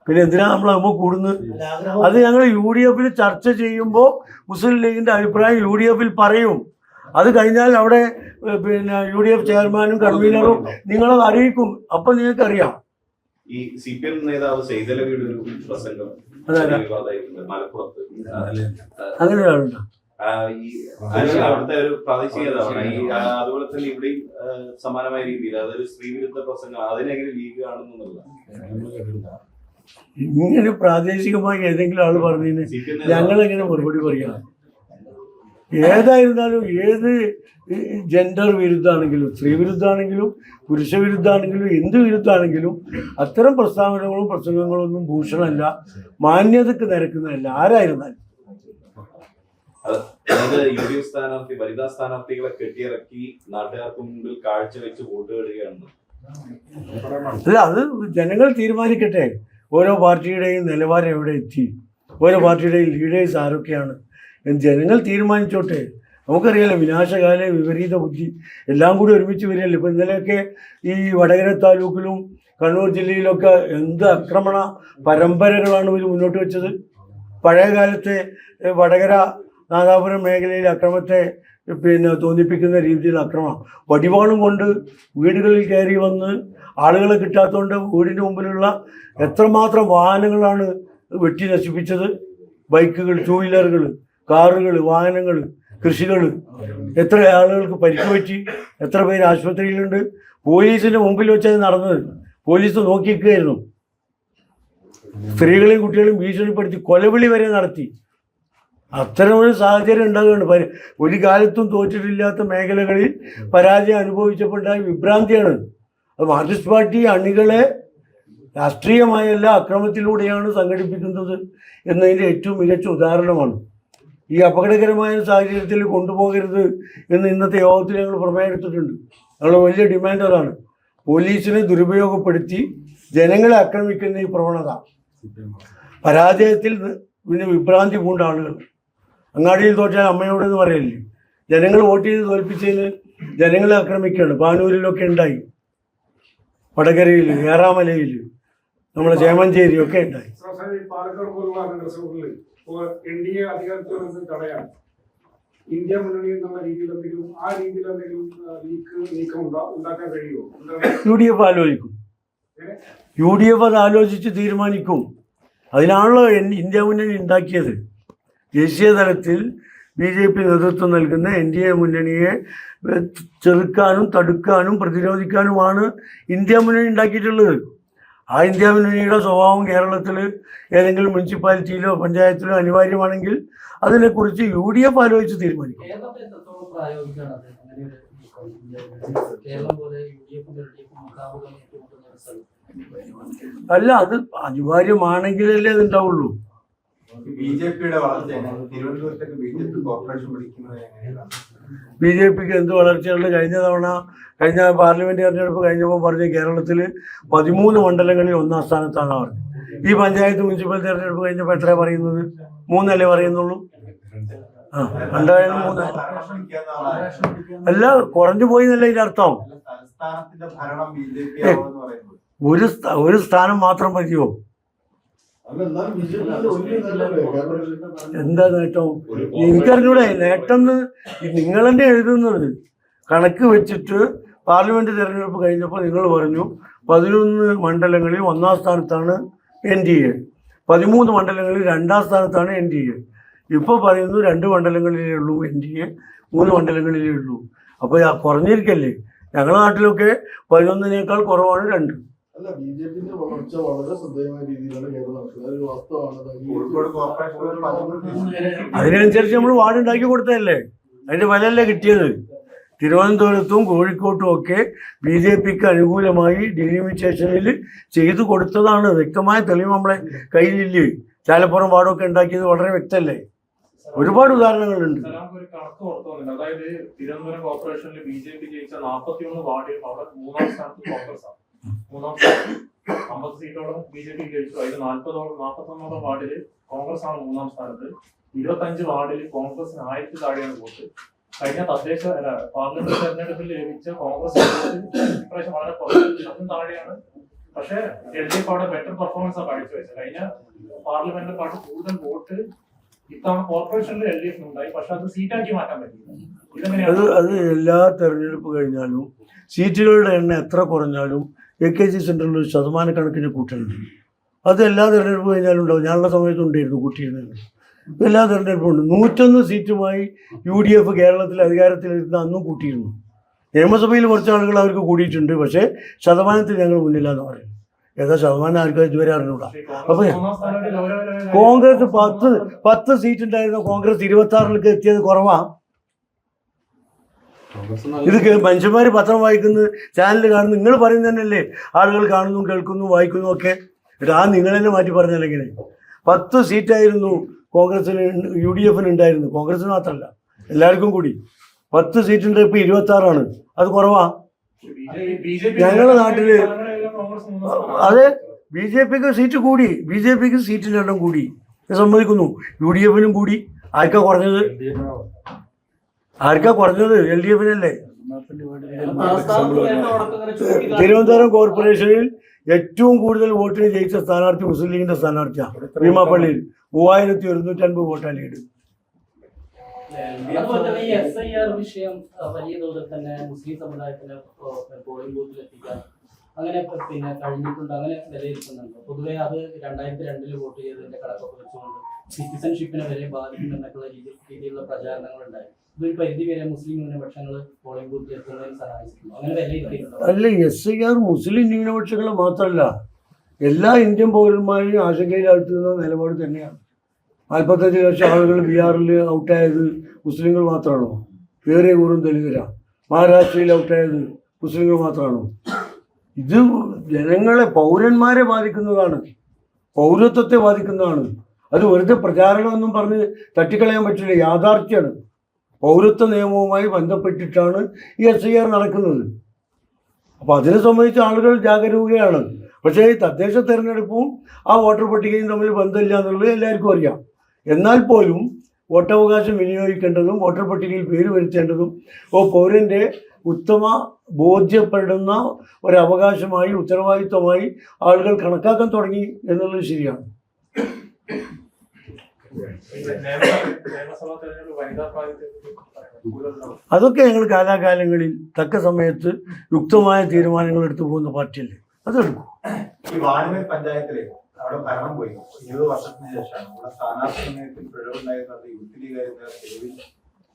Speaker 1: പിന്നെ എന്തിനാ നമ്മൾ നമ്മൾ കൂടുന്നത്? അത് ഞങ്ങൾ UDF ചർച്ച ചെയ്യുമ്പോൾ മുസ്ലിം ലീഗിന്റെ അഭിപ്രായം UDF പറയും. അത് കഴിഞ്ഞാൽ അവിടെ പിന്നെ UDF ചെയർമാനും കൺവീനറും നിങ്ങളത് അറിയിക്കും. അപ്പം നിങ്ങൾക്കറിയാം.
Speaker 7: ഈ CPM നേതാവ് സൈതലവിയുടെ ഒരു പ്രസംഗം വിവാദമായിട്ടുണ്ട് മലപ്പുറത്ത്.
Speaker 1: അങ്ങനെ ഒരാളുണ്ടോ?
Speaker 7: അവിടുത്തെ ഒരു പ്രാദേശിക നേതാവാണ്. അതുപോലെ തന്നെ ഇവിടെയും സമാനമായ രീതിയിൽ അതൊരു സ്ത്രീവിരുദ്ധ പ്രസംഗം. അതിനെങ്ങനെ ലീഗ് കാണുന്നുള്ളത്?
Speaker 1: ഇങ്ങനെ പ്രാദേശികമായി ഏതെങ്കിലും ആൾ പറഞ്ഞതിന് ഞങ്ങളെങ്ങനെ മറുപടി പറയാം? ഏതായിരുന്നാലും ഏത് ജെൻഡർ വിരുദ്ധാണെങ്കിലും, സ്ത്രീ വിരുദ്ധാണെങ്കിലും, പുരുഷ വിരുദ്ധാണെങ്കിലും, എന്ത് വിരുദ്ധാണെങ്കിലും അത്തരം പ്രസ്താവനകളും പ്രസംഗങ്ങളൊന്നും ഭൂഷണമല്ല, മാന്യതക്ക് നിരക്കുന്നതല്ല ആരായിരുന്നാലും.
Speaker 7: അതായത് UDF സ്ഥാനാർത്ഥി വനിതാ സ്ഥാനാർത്ഥികളെ കെട്ടിയിറക്കി നാട്ടുകാർക്ക് മുമ്പിൽ കാഴ്ചവെച്ച് വോട്ട് നേടുകയാണ്.
Speaker 1: അല്ല, അത് ജനങ്ങൾ തീരുമാനിക്കട്ടെ. ഓരോ പാർട്ടിയുടെയും നിലവാരം എവിടെ എത്തി, ഓരോ പാർട്ടിയുടെയും ലീഡേഴ്സ് ആരൊക്കെയാണ് എന്ന് ജനങ്ങൾ തീരുമാനിച്ചോട്ടെ. നമുക്കറിയാലോ, വിനാശകാല വിപരീത ബുദ്ധി എല്ലാം കൂടി ഒരുമിച്ച് വരികയല്ലേ. ഇപ്പം ഇന്നലെയൊക്കെ ഈ വടകര താലൂക്കിലും കണ്ണൂർ ജില്ലയിലൊക്കെ എന്ത് ആക്രമണ പരമ്പരകളാണ് ഇവർ മുന്നോട്ട് വെച്ചത്. പഴയ കാലത്തെ വടകര നാദാപുരം മേഖലയിൽ അക്രമത്തെ തോന്നിപ്പിക്കുന്ന രീതിയിൽ അക്രമം, വടിവാളും കൊണ്ട് വീടുകളിൽ കയറി വന്ന് ആളുകളെ കിട്ടാത്തതുകൊണ്ട് വീടിന് മുമ്പിലുള്ള എത്രമാത്രം വാഹനങ്ങളാണ് വെട്ടി നശിപ്പിച്ചത്. ബൈക്കുകൾ, 2 വീലറുകൾ, കാറുകൾ, വാഹനങ്ങൾ, കൃഷികൾ. എത്ര ആളുകൾക്ക് പരിക്ക് പറ്റി, എത്ര പേര് ആശുപത്രിയിലുണ്ട്. പോലീസിൻ്റെ മുമ്പിൽ വെച്ചത് നടന്നത്. പോലീസ് നോക്കിയിരിക്കുകയായിരുന്നു. സ്ത്രീകളെയും കുട്ടികളെയും ഭീഷണിപ്പെടുത്തി കൊലവിളി വരെ നടത്തി. അത്തരമൊരു സാഹചര്യം ഉണ്ടാകുകയാണ്. ഒരു കാലത്തും തോറ്റിട്ടില്ലാത്ത മേഖലകളിൽ പരാജയം അനുഭവിച്ചപ്പോൾ ഉണ്ടായ വിഭ്രാന്തിയാണ്. അത് മാർക്സിസ്റ്റ് പാർട്ടി അണികളെ രാഷ്ട്രീയമായല്ല അക്രമത്തിലൂടെയാണ് സംഘടിപ്പിക്കുന്നത് എന്നതിൻ്റെ ഏറ്റവും മികച്ച ഉദാഹരണമാണ്. ഈ അപകടകരമായ സാഹചര്യത്തിൽ കൊണ്ടുപോകരുത് എന്ന് ഇന്നത്തെ യോഗത്തിൽ ഞങ്ങൾ പ്രമേയം എടുത്തിട്ടുണ്ട്. ഞങ്ങൾ വലിയ ഡിമാൻഡ് അതാണ്. പോലീസിനെ ദുരുപയോഗപ്പെടുത്തി ജനങ്ങളെ ആക്രമിക്കുന്ന ഈ പ്രവണത, പരാജയത്തിൽ പിന്നെ വിഭ്രാന്തി പൂണ്ട ആളുകൾ. അങ്ങാടിയിൽ തോറ്റാൽ അമ്മയോടെന്ന് പറയല്ലേ. ജനങ്ങൾ വോട്ട് ചെയ്ത് തോൽപ്പിച്ചതിന് ജനങ്ങളെ ആക്രമിക്കുകയാണ്. പാനൂരിലൊക്കെ ഉണ്ടായി, വടകരയിൽ, ഏറാമലയിൽ, നമ്മുടെ ചേമഞ്ചേരി ഒക്കെ ഉണ്ടായി.
Speaker 6: പാലക്കാട് പോലുള്ള നഗരസഭകളിൽ NDA അധികാരത്തിൽ നിന്ന് തടയാൻ ഇന്ത്യ മുന്നണി എന്നുള്ള രീതിയിൽ എന്തെങ്കിലും ആ രീതിയിൽ എന്തെങ്കിലും നീക്കം ഉണ്ടാക്കാൻ കഴിയുമോ?
Speaker 1: UDF ആലോചിക്കും. UDF അത് ആലോചിച്ച് തീരുമാനിക്കും. അതിനാണല്ലോ ഇന്ത്യ മുന്നണി ഉണ്ടാക്കിയത്. ദേശീയ തലത്തിൽ BJP നേതൃത്വം നൽകുന്ന NDA മുന്നണിയെ ചെറുക്കാനും തടുക്കാനും പ്രതിരോധിക്കാനുമാണ് ഇന്ത്യ മുന്നണി ഉണ്ടാക്കിയിട്ടുള്ളത്. ആ ഇന്ത്യ മുന്നണിയുടെ സ്വഭാവം കേരളത്തിൽ ഏതെങ്കിലും മുനിസിപ്പാലിറ്റിയിലോ പഞ്ചായത്തിലോ അനിവാര്യമാണെങ്കിൽ അതിനെക്കുറിച്ച് UDF ആലോചിച്ച് തീരുമാനിക്കും. അല്ല, അത് അനിവാര്യമാണെങ്കിലല്ലേ അത് ഉണ്ടാവുള്ളൂ.
Speaker 5: BJPയുടെ വളർച്ച തിരുവനന്തപുരത്തേക്ക് BJP കോർപ്പറേഷൻ പിടിക്കുന്നത് എങ്ങനെയാണ്?
Speaker 1: BJPക്ക് എന്ത് വളർച്ചയുണ്ട്? കഴിഞ്ഞ പാർലമെന്റ് തെരഞ്ഞെടുപ്പ് കഴിഞ്ഞപ്പോൾ പറഞ്ഞു കേരളത്തിൽ 13 മണ്ഡലങ്ങളിൽ 1ാം സ്ഥാനത്താണ് പറഞ്ഞത്. ഈ പഞ്ചായത്ത് മുനിസിപ്പൽ തെരഞ്ഞെടുപ്പ് കഴിഞ്ഞപ്പോൾ എത്രയാണ് പറയുന്നത്? 3 അല്ലേ പറയുന്നുള്ളൂ. രണ്ടായാലും 3 അല്ല, കുറഞ്ഞു പോയി എന്നല്ല ഇതിന്റെ അർത്ഥം.
Speaker 5: സംസ്ഥാനത്തിന്റെ ഭരണം BJP ആണെന്ന് പറയുന്നത്
Speaker 1: ഒരു സ്ഥാനം മാത്രം മതിയോ? എന്താ നേട്ടം? എനിക്കറിഞ്ഞൂടെ. നേട്ടം നിങ്ങൾ തന്നെ എഴുതുന്നത് കണക്ക് വെച്ചിട്ട്. പാർലമെന്റ് തെരഞ്ഞെടുപ്പ് കഴിഞ്ഞപ്പോൾ നിങ്ങൾ പറഞ്ഞു 11 മണ്ഡലങ്ങളിൽ 1ാം സ്ഥാനത്താണ് NDA, 13 മണ്ഡലങ്ങളിൽ 2ാം സ്ഥാനത്താണ് NDA. ഇപ്പോൾ പറയുന്നു 2 മണ്ഡലങ്ങളിലേ ഉള്ളൂ NDA, 3 മണ്ഡലങ്ങളിലേ ഉള്ളൂ. അപ്പോൾ കുറഞ്ഞിരിക്കല്ലേ? ഞങ്ങളുടെ നാട്ടിലൊക്കെ 11നേക്കാൾ കുറവാണ് 2.
Speaker 3: അല്ല, BJPന്റെ വളർച്ച വളരെ ശ്രദ്ധേയമായ രീതിയിലാണ് കേരളം നടക്കുന്നത്. അതൊരു വാസ്തവമാണ്.
Speaker 5: കോഴിക്കോട് കോർപ്പറേഷൻ
Speaker 1: അതിനനുസരിച്ച് നമ്മൾ വാർഡ് ഉണ്ടാക്കി കൊടുത്തതല്ലേ, അതിന്റെ വിലയല്ലേ കിട്ടിയത്. തിരുവനന്തപുരത്തും കോഴിക്കോട്ടും ഒക്കെ BJPക്ക് അനുകൂലമായി ഡിലിമിറ്റേഷനിൽ ചെയ്തു കൊടുത്തതാണ്. വ്യക്തമായ തെളിവ് നമ്മളെ കയ്യിലില്ലേ. ചാലപ്പുറം വാർഡൊക്കെ ഉണ്ടാക്കിയത് വളരെ വ്യക്തമല്ലേ. ഒരുപാട് ഉദാഹരണങ്ങളുണ്ട്.
Speaker 6: സലാം ഒരു കണക്ക് ഓർത്തു വന്നില്ല. അതായത് തിരുവനന്തപുരം കോർപ്പറേഷനിൽ BJP ജയിച്ച 41 വാർഡിൽ അവിടെ 3-ാം സ്ഥാനത്ത് കോൺഗ്രസ് ആണ്. 3-ാം സ്ഥാനത്ത് 50 സീറ്റോളം BJP ജയിച്ചു. അതിൽ 41 വാർഡില് കോൺഗ്രസ് ആണ് 3-ാം സ്ഥാനത്ത്. 25 വാർഡിൽ കോൺഗ്രസിന് 1000 താഴെയാണ് വോട്ട്. കഴിഞ്ഞ പാർലമെന്റ് തെരഞ്ഞെടുപ്പിൽ ലഭിച്ച കോൺഗ്രസ് ഇപ്രാവശ്യം വളരെ കുറച്ചും താഴെയാണ്. പക്ഷെ LDF അവിടെ ബെറ്റർ പെർഫോമൻസ് ആണ് കാഴ്ചവെച്ചത്. കഴിഞ്ഞ പാർലമെന്റിനെക്കാട്ടും കൂടുതൽ വോട്ട് ഇത്തവണ കോർപ്പറേഷനിൽ LDF ഉണ്ടായി. പക്ഷെ അത് സീറ്റാക്കി മാറ്റാൻ പറ്റില്ല.
Speaker 1: അത് എല്ലാ തെരഞ്ഞെടുപ്പ് കഴിഞ്ഞാലും സീറ്റുകളുടെ എണ്ണം എത്ര കുറഞ്ഞാലും AKG സെന്ററിൽ ഒരു ശതമാനക്കണക്കിന് കൂട്ടലുണ്ട്. അത് എല്ലാ തെരഞ്ഞെടുപ്പ് കഴിഞ്ഞാലും ഉണ്ടാവും. ഞാനുള്ള സമയത്ത് ഉണ്ടായിരുന്നു കൂട്ടിയിരുന്നത്. എല്ലാ തെരഞ്ഞെടുപ്പും ഉണ്ട്. 101 സീറ്റുമായി UDF കേരളത്തിൽ അധികാരത്തിലിരുന്ന അന്നും കൂട്ടിയിരുന്നു. നിയമസഭയിൽ കുറച്ച് ആളുകൾ അവർക്ക് കൂടിയിട്ടുണ്ട്. പക്ഷേ ശതമാനത്തിൽ ഞങ്ങൾ മുന്നില്ലാന്ന് പറയും. ഏതാ ശതമാനം ആർക്കും ഇതുവരെ അറിഞ്ഞൂടാ. അപ്പൊ കോൺഗ്രസ് 10 സീറ്റ് ഉണ്ടായിരുന്ന കോൺഗ്രസ് 26ലേക്ക് എത്തിയത് കുറവാ. ഇത് മനുഷ്യന്മാർ പത്രം വായിക്കുന്നു, ചാനൽ കാണുന്നു, നിങ്ങൾ പറയുന്നത് തന്നെയല്ലേ ആളുകൾ കാണുന്നു, കേൾക്കുന്നു, വായിക്കുന്നു ഒക്കെ. ആ നിങ്ങൾ തന്നെ മാറ്റി പറഞ്ഞാലെങ്ങനെ? 10 സീറ്റായിരുന്നു കോൺഗ്രസിന് UDFന് ഉണ്ടായിരുന്നു. കോൺഗ്രസിന് മാത്രമല്ല എല്ലാവർക്കും കൂടി 10 സീറ്റുണ്ട്. ഇപ്പൊ 26ആണ്. അത് കുറവാ. ഞങ്ങളുടെ നാട്ടില് അതെ BJPക്ക് സീറ്റ് കൂടി. BJPക്ക് സീറ്റിൻ്റെ എണ്ണം കൂടി, സമ്മതിക്കുന്നു. UDFനും കൂടി. ആർക്കാ കുറഞ്ഞത്? LDFനല്ലേ? തിരുവനന്തപുരം കോർപ്പറേഷനിൽ ഏറ്റവും കൂടുതൽ വോട്ടിന് ജയിച്ച സ്ഥാനാർത്ഥി മുസ്ലിം ലീഗിന്റെ സ്ഥാനാർത്ഥിയാണ്. ഭീമാപ്പള്ളിയിൽ 3150 വോട്ടാണ് ലീഡ്.
Speaker 4: അതുപോലെ തന്നെ ഈ SIR വിഷയം വലിയ തോതിൽ തന്നെ മുസ്ലിം സമുദായത്തിന് പോളിംഗ് ബൂത്തിൽ എത്തിക്കാൻ അങ്ങനെ കഴിഞ്ഞിട്ടുണ്ട്, അങ്ങനെ വിലയിരുത്തുന്നുണ്ട്. പൊതുവെ അത് 2002 വോട്ട് ചെയ്തതിന്റെ കണക്കൊക്കെ വെച്ചുകൊണ്ട് സിറ്റിസൺഷിപ്പിനെ വരെ ബാധിക്കുമെന്നൊക്കെയുള്ള രീതിയിലുള്ള പ്രചാരണങ്ങൾ ഉണ്ടായി. ഇതൊരു പരിധി വരെ മുസ്ലിം ന്യൂനപക്ഷങ്ങൾ പോളിംഗ് ബൂത്തിൽ എത്തുന്നതിന് സഹായിച്ചിട്ടുണ്ട്. അങ്ങനെ വിലയിരുത്തിയിട്ടുണ്ട്.
Speaker 1: അല്ല, SIR മുസ്ലിം ന്യൂനപക്ഷങ്ങൾ മാത്രമല്ല എല്ലാ ഇന്ത്യൻ പൗരന്മാരെയും ആശങ്കയിലാഴ്ത്തുന്ന നിലപാട് തന്നെയാണ്. 45 ലക്ഷം ആളുകൾ ബീഹാറിൽ ഔട്ടായത് മുസ്ലിങ്ങൾ മാത്രമാണോ? വേറെ കൂറും ദലിതരാണ്. മഹാരാഷ്ട്രയിൽ ഔട്ടായത് മുസ്ലിങ്ങൾ മാത്രമാണോ? ഇത് ജനങ്ങളെ, പൗരന്മാരെ ബാധിക്കുന്നതാണ്, പൗരത്വത്തെ ബാധിക്കുന്നതാണ്. അത് വെറുതെ പ്രചാരണമെന്നും പറഞ്ഞ് തട്ടിക്കളയാൻ പറ്റില്ല. യാഥാർത്ഥ്യമാണ്. പൗരത്വ നിയമവുമായി ബന്ധപ്പെട്ടിട്ടാണ് ഈ SIR നടക്കുന്നത്. അപ്പോൾ അതിനെ സംബന്ധിച്ച് ആളുകൾ ജാഗരൂകയാണ്. പക്ഷേ ഈ തദ്ദേശ തെരഞ്ഞെടുപ്പും ആ വോട്ടർ പട്ടികയും തമ്മിൽ ബന്ധമില്ല എന്നുള്ളത് എല്ലാവർക്കും അറിയാം. എന്നാൽ പോലും വോട്ടവകാശം വിനിയോഗിക്കേണ്ടതും വോട്ടർ പട്ടികയിൽ പേര് വരുത്തേണ്ടതും പൗരൻ്റെ ഉത്തമ ബോധ്യപ്പെടുന്ന ഒരവകാശമായി, ഉത്തരവാദിത്വമായി ആളുകൾ കണക്കാക്കാൻ തുടങ്ങി എന്നുള്ളത് ശരിയാണ്. അതൊക്കെ ഞങ്ങൾ കാലാകാലങ്ങളിൽ തക്ക സമയത്ത് യുക്തമായ തീരുമാനങ്ങൾ എടുത്തു പോകുന്ന പാർട്ടിയല്ലേ, അതെടുക്കും.
Speaker 5: ഈ വാണിമേൽ പഞ്ചായത്തിലെ അവിടെ ഭരണം പോയി 20 വർഷത്തിന് ശേഷമാണ് ഇവിടെ സ്ഥാനാർത്ഥി സമയത്തിൽ പിഴവുണ്ടായിരുന്നത്. യൂത്ത് ലീഗുകാരുടെ തെരുവിൽ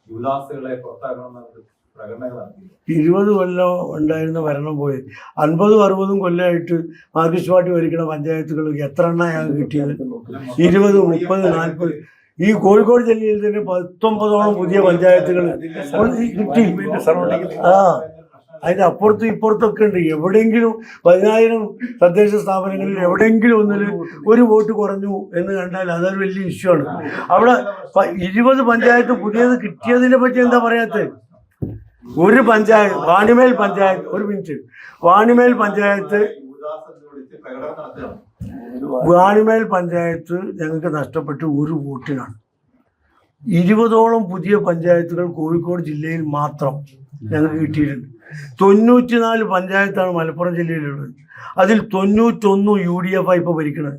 Speaker 5: യുവദാസുകളെ പുറത്താക്കണമെന്ന് പ്രകടനങ്ങൾ നടത്തി. 20
Speaker 1: കൊല്ലം ഉണ്ടായിരുന്ന ഭരണം പോയി. 50-60 കൊല്ലമായിട്ട് മാർക്സിസ്റ്റ് പാർട്ടി ഭരിക്കുന്ന പഞ്ചായത്തുകൾ എത്ര എണ്ണയാണ് കിട്ടിയത്? 20, 30, 40. ഈ കോഴിക്കോട് ജില്ലയിൽ തന്നെ 19ഓളം പുതിയ പഞ്ചായത്തുകൾ കിട്ടി. അതിൻ്റെ അപ്പുറത്തും ഇപ്പുറത്തൊക്കെ ഉണ്ട്. എവിടെയെങ്കിലും 10,000 തദ്ദേശ സ്ഥാപനങ്ങളിൽ എവിടെയെങ്കിലും ഒന്നിൽ ഒരു വോട്ട് കുറഞ്ഞു എന്ന് കണ്ടാൽ അതൊരു വലിയ ഇഷ്യൂ ആണ്. അവിടെ 20 പഞ്ചായത്ത് പുതിയത് കിട്ടിയതിനെ പറ്റി എന്താ പറയാത്തത്? ഒരു പഞ്ചായത്ത്, വാണിമേൽ പഞ്ചായത്ത്, ഒരു മിനിറ്റ്, വാണിമേൽ പഞ്ചായത്ത് ഞങ്ങൾക്ക് നഷ്ടപ്പെട്ട് ഒരു വോട്ടിനാണ്. 20ഓളം പുതിയ പഞ്ചായത്തുകൾ കോഴിക്കോട് ജില്ലയിൽ മാത്രം ഞങ്ങൾക്ക് കിട്ടിയിട്ടുണ്ട്. 94 പഞ്ചായത്താണ് മലപ്പുറം ജില്ലയിലുള്ളത്. അതിൽ 91 UDF ഇപ്പോൾ ഭരിക്കുന്നത്.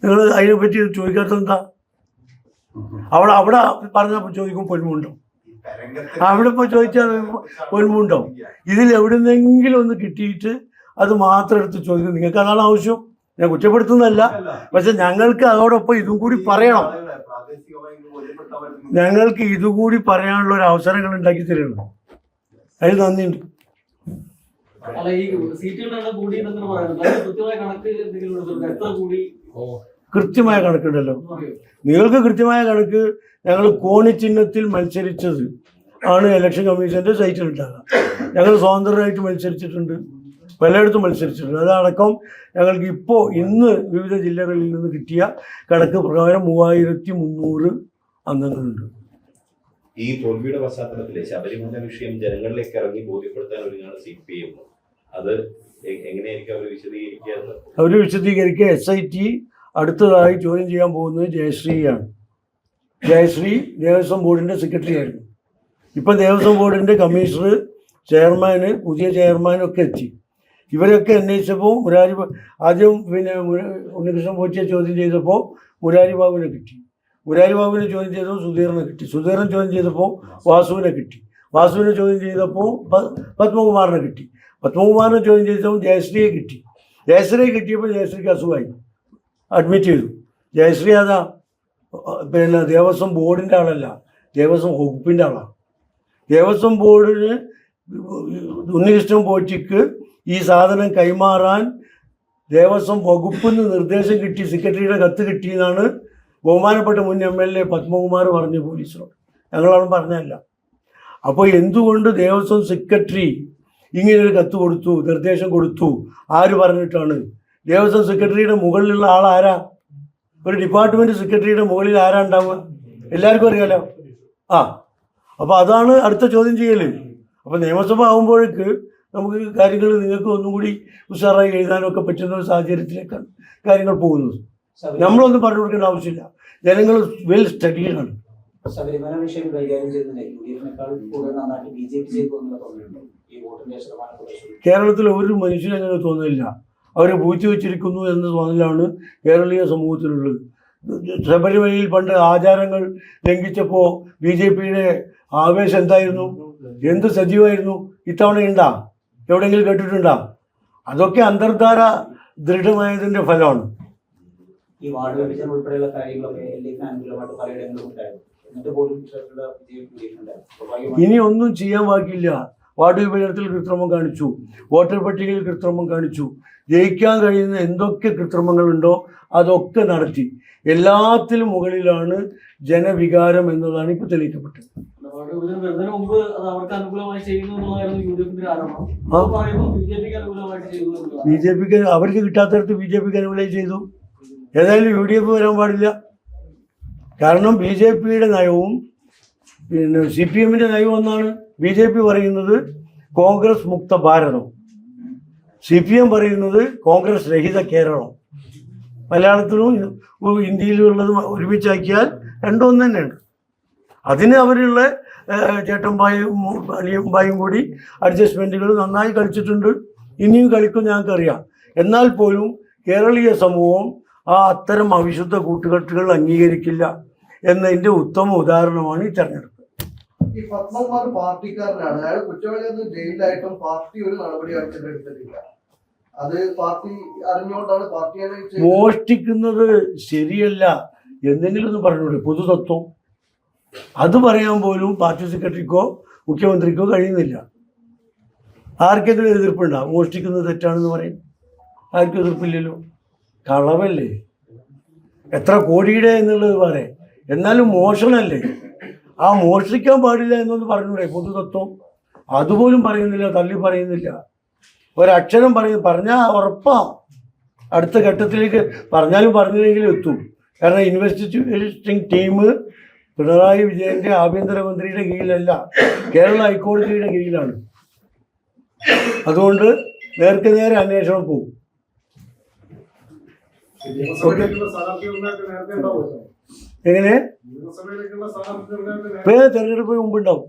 Speaker 1: നിങ്ങൾ അതിനെപ്പറ്റി ചോദിക്കാത്തെന്താ? അവിടെ പറഞ്ഞപ്പോൾ ചോദിക്കും പൊന്മുണ്ടോ? അവിടെ ഇപ്പോൾ ചോദിച്ചാൽ പൊന്മുണ്ടോ? ഇതിൽ എവിടുന്നെങ്കിലും ഒന്ന് കിട്ടിയിട്ട് അത് മാത്രം എടുത്ത് ചോദിക്കും. നിങ്ങൾക്ക് അതാണ് ആവശ്യം. ഞാൻ കുറ്റപ്പെടുത്തുന്നതല്ല, പക്ഷെ ഞങ്ങൾക്ക് അതോടൊപ്പം ഇതും കൂടി പറയണം. ഞങ്ങൾക്ക് ഇതുകൂടി പറയാനുള്ള ഒരു അവസരങ്ങൾ ഉണ്ടാക്കി തരണം. അതിൽ നന്ദിയുണ്ട്. കൃത്യമായ കണക്കുണ്ടല്ലോ. നിങ്ങൾക്ക് കൃത്യമായ കണക്ക്. ഞങ്ങൾ കോണി ചിഹ്നത്തിൽ മത്സരിച്ചത് ആണ് ഇലക്ഷൻ കമ്മീഷന്റെ സൈറ്റിൽ ഉണ്ടാകുക. ഞങ്ങൾ സ്വതന്ത്രരായിട്ട് മത്സരിച്ചിട്ടുണ്ട്. പലയിടത്തും മത്സരിച്ചിട്ടുണ്ട്. അതടക്കം ഞങ്ങൾക്ക് ഇപ്പോൾ ഇന്ന് വിവിധ ജില്ലകളിൽ നിന്ന് കിട്ടിയ കണക്ക് പ്രകാരം 3300 അംഗങ്ങളുണ്ട്.
Speaker 7: ഈ തോൽവിയുടെ പശ്ചാത്തലത്തിലെ ശബരിമല വിഷയം ജനങ്ങളിലേക്ക് ഇറങ്ങി ബോധ്യപ്പെടുത്താൻ ഒരുങ്ങാണ് CPM. അത് എങ്ങനെയായിരിക്കും അവർ വിശദീകരിക്കുക?
Speaker 1: അവർ വിശദീകരിക്കുക SIT അടുത്തതായി ജോയിൻ ചെയ്യാൻ പോകുന്നത് ജയശ്രീയാണ്. ജയശ്രീ ദേവസ്വം ബോർഡിൻ്റെ സെക്രട്ടറി ആയിരുന്നു. ഇപ്പം ദേവസ്വം ബോർഡിൻ്റെ കമ്മീഷണർ, ചെയർമാന്, പുതിയ ചെയർമാനൊക്കെ എത്തി. ഇവരൊക്കെ അന്വേഷിച്ചപ്പോൾ ആദ്യം പിന്നെ ഉണ്ണികൃഷ്ണൻ പോറ്റിയെ ചോദ്യം ചെയ്തപ്പോൾ മുരാരി ബാബുവിനെ കിട്ടി. മുരാരി ബാബുവിനെ ചോദ്യം ചെയ്തപ്പോൾ സുധീറിനെ കിട്ടി. സുധീറിനെ ചോദ്യം ചെയ്തപ്പോൾ വാസുവിനെ കിട്ടി. വാസുവിനെ ചോദ്യം ചെയ്തപ്പോൾ പത്മകുമാറിനെ കിട്ടി. പത്മകുമാറിനെ ചോദ്യം ചെയ്തപ്പോൾ ജയശ്രീയെ കിട്ടി. ജയശ്രീയെ കിട്ടിയപ്പോൾ ജയശ്രീക്ക് അസുഖമായി, അഡ്മിറ്റ് ചെയ്തു. ജയശ്രീ അതാ പിന്നെ ദേവസ്വം ബോർഡിൻ്റെ ആളല്ല, ദേവസ്വം വകുപ്പിൻ്റെ ആളാണ്. ദേവസ്വം ബോർഡിന് ഉണ്ണികൃഷ്ണൻ പോറ്റിക്ക് ഈ സാധനം കൈമാറാൻ ദേവസ്വം വകുപ്പിൽ നിന്ന് നിർദ്ദേശം കിട്ടി, സെക്രട്ടറിയുടെ കത്ത് കിട്ടിയെന്നാണ് ബഹുമാനപ്പെട്ട മുൻ MLA പത്മകുമാർ പറഞ്ഞു പോലീസിനോട്. ഞങ്ങളാണ് പറഞ്ഞതല്ല. അപ്പോൾ എന്തുകൊണ്ട് ദേവസ്വം സെക്രട്ടറി ഇങ്ങനൊരു കത്ത് കൊടുത്തു, നിർദ്ദേശം കൊടുത്തു? ആര് പറഞ്ഞിട്ടാണ്? ദേവസ്വം സെക്രട്ടറിയുടെ മുകളിലുള്ള ആളാരാ? ഒരു ഡിപ്പാർട്ട്മെൻറ്റ് സെക്രട്ടറിയുടെ മുകളിൽ ആരാ ഉണ്ടാവുക? എല്ലാവർക്കും അറിയാലോ. അപ്പോൾ അതാണ് അടുത്ത ചോദ്യം ചെയ്യൽ. അപ്പോൾ നിയമസഭ ആകുമ്പോഴേക്ക് നമുക്ക് കാര്യങ്ങൾ നിങ്ങൾക്ക് ഒന്നും കൂടി ഉഷാറായി എഴുതാനൊക്കെ പറ്റുന്ന ഒരു സാഹചര്യത്തിലേക്കാണ് കാര്യങ്ങൾ പോകുന്നത്. നമ്മളൊന്നും പറഞ്ഞു കൊടുക്കേണ്ട ആവശ്യമില്ല. ജനങ്ങൾ വെൽ സ്റ്റഡീഡാണ്.
Speaker 4: ശബരിമല വിഷയം കൈകാര്യം ചെയ്യുന്നതിനെ UDF-നേക്കാൾ കൂടുതൽ നന്നായിട്ട് BJP ചെയ്തു എന്നുള്ള തോന്നുന്നുണ്ടോ? ഈ വോട്ടിന്റെ ശതമാനം
Speaker 1: കേരളത്തിൽ ഒരു മനുഷ്യനും അങ്ങനെ തോന്നുന്നില്ല. അവരെ പൂഴ്ത്തി വെച്ചിരിക്കുന്നു എന്ന തോന്നലാണ് കേരളീയ സമൂഹത്തിലുള്ളത്. ശബരിമലയിൽ പണ്ട് ആചാരങ്ങൾ ലംഘിച്ചപ്പോൾ BJPയുടെ ആവേശം എന്തായിരുന്നു? എന്ത് സജീവമായിരുന്നു? ഇത്തവണ ഉണ്ടാ? എവിടെയെങ്കിലും കേട്ടിട്ടുണ്ടാ? അതൊക്കെ അന്തർധാര ദൃഢമായതിൻ്റെ ഫലമാണ്.
Speaker 4: ഈ വാർഡ് വിഭജനം ഉൾപ്പെടെയുള്ള കാര്യങ്ങളൊക്കെ LDF അനുകൂലമായിട്ട് പലയിടങ്ങളിലും ഉണ്ടായിരുന്നു. എന്നിട്ട് പോലും
Speaker 1: ഇനി ഒന്നും ചെയ്യാൻ ബാക്കിയില്ല. വാർഡ് വിഭജനത്തിൽ കൃത്രിമം കാണിച്ചു, വോട്ടർ പട്ടികയിൽ കൃത്രിമം കാണിച്ചു, ജയിക്കാൻ കഴിയുന്ന എന്തൊക്കെ കൃത്രിമങ്ങളുണ്ടോ അതൊക്കെ നടത്തി. എല്ലാത്തിലും മുകളിലാണ് ജനവികാരം എന്നതാണ് ഇപ്പോൾ തെളിയിക്കപ്പെട്ടത്.
Speaker 2: വരുന്നതിന് മുമ്പ് അത് അവർക്ക് അനുകൂലമായി ചെയ്യുന്നു എന്നുള്ളതായിരുന്നു UDF-ന്റെ ആരോപണം. BJPക്ക് അനുകൂലമായിട്ട് ചെയ്തു.
Speaker 1: BJPക്ക് അവർക്ക് കിട്ടാത്തടത്ത് BJPക്ക് അനുകൂലമായി ചെയ്തു. ഏതായാലും UDF വരാൻ പാടില്ല. കാരണം BJPയുടെ നയവും പിന്നെ CPM-ന്റെ നയവും ഒന്നാണ്. BJP പറയുന്നത് കോൺഗ്രസ് മുക്ത ഭാരതം, CPM പറയുന്നത് കോൺഗ്രസ് രഹിത കേരളം. മലയാളത്തിലും ഹിന്ദിയിലുള്ളതും ഒരുമിച്ചാക്കിയാൽ രണ്ടൊന്നു തന്നെയാണ്. അതിന് അവരുള്ള ചേട്ടൻപായും അനിയമ്പായും കൂടി അഡ്ജസ്റ്റ്മെൻറ്റുകൾ നന്നായി കളിച്ചിട്ടുണ്ട്. ഇനിയും കളിക്കും ഞങ്ങൾക്കറിയാം. എന്നാൽ പോലും കേരളീയ സമൂഹം അത്തരം അവിശുദ്ധ കൂട്ടുകെട്ടുകൾ അംഗീകരിക്കില്ല എന്നതിൻ്റെ ഉത്തമ ഉദാഹരണമാണ് ഈ തെരഞ്ഞെടുപ്പ്.
Speaker 3: ഈ പത്മകുമാർ പാർട്ടിക്കാരനാണ്. അയാൾ കുറ്റവാളിയൊന്നും ജയിലിലായിട്ടും പാർട്ടി ഒരു നടപടി എടുത്തിട്ടില്ല. അത് പാർട്ടി അറിഞ്ഞുകൊണ്ടാണ് പാർട്ടിയെ
Speaker 1: മോഷ്ടിക്കുന്നത് ശരിയല്ല എന്തെങ്കിലും ഒന്ന് പറഞ്ഞൂടെ? പൊതുതത്വം അത് പറയാൻ പോലും പാർട്ടി സെക്രട്ടറിക്കോ മുഖ്യമന്ത്രിക്കോ കഴിയുന്നില്ല. ആർക്കെങ്കിലും എതിർപ്പുണ്ടാവും? മോഷ്ടിക്കുന്നത് തെറ്റാണെന്ന് പറയും. ആർക്കും എതിർപ്പില്ലല്ലോ. കളവല്ലേ, എത്ര കോടിയുടെ എന്നുള്ളത് പറയാം. എന്നാലും മോഷണല്ലേ, ആ മോഷ്ടിക്കാൻ പാടില്ല എന്നൊന്ന് പറഞ്ഞൂടെ? പൊതുതത്വം അതുപോലും പറയുന്നില്ല, തള്ളി പറയുന്നില്ല. ഒരക്ഷരം പറഞ്ഞാൽ ഉറപ്പാണ് അടുത്ത ഘട്ടത്തിലേക്ക് പറഞ്ഞാലും പറഞ്ഞില്ലെങ്കിലും എത്തും. കാരണം ഇൻവെസ്റ്റിഗേറ്റിംഗ് ടീം പിണറായി വിജയൻ്റെ ആഭ്യന്തരമന്ത്രിയുടെ കീഴിലല്ല, കേരള ഹൈക്കോടതിയുടെ കീഴിലാണ്. അതുകൊണ്ട് നേർക്ക് നേരെ അന്വേഷണം പോകും. എങ്ങനെ? തെരഞ്ഞെടുപ്പ് മുമ്പുണ്ടാവും.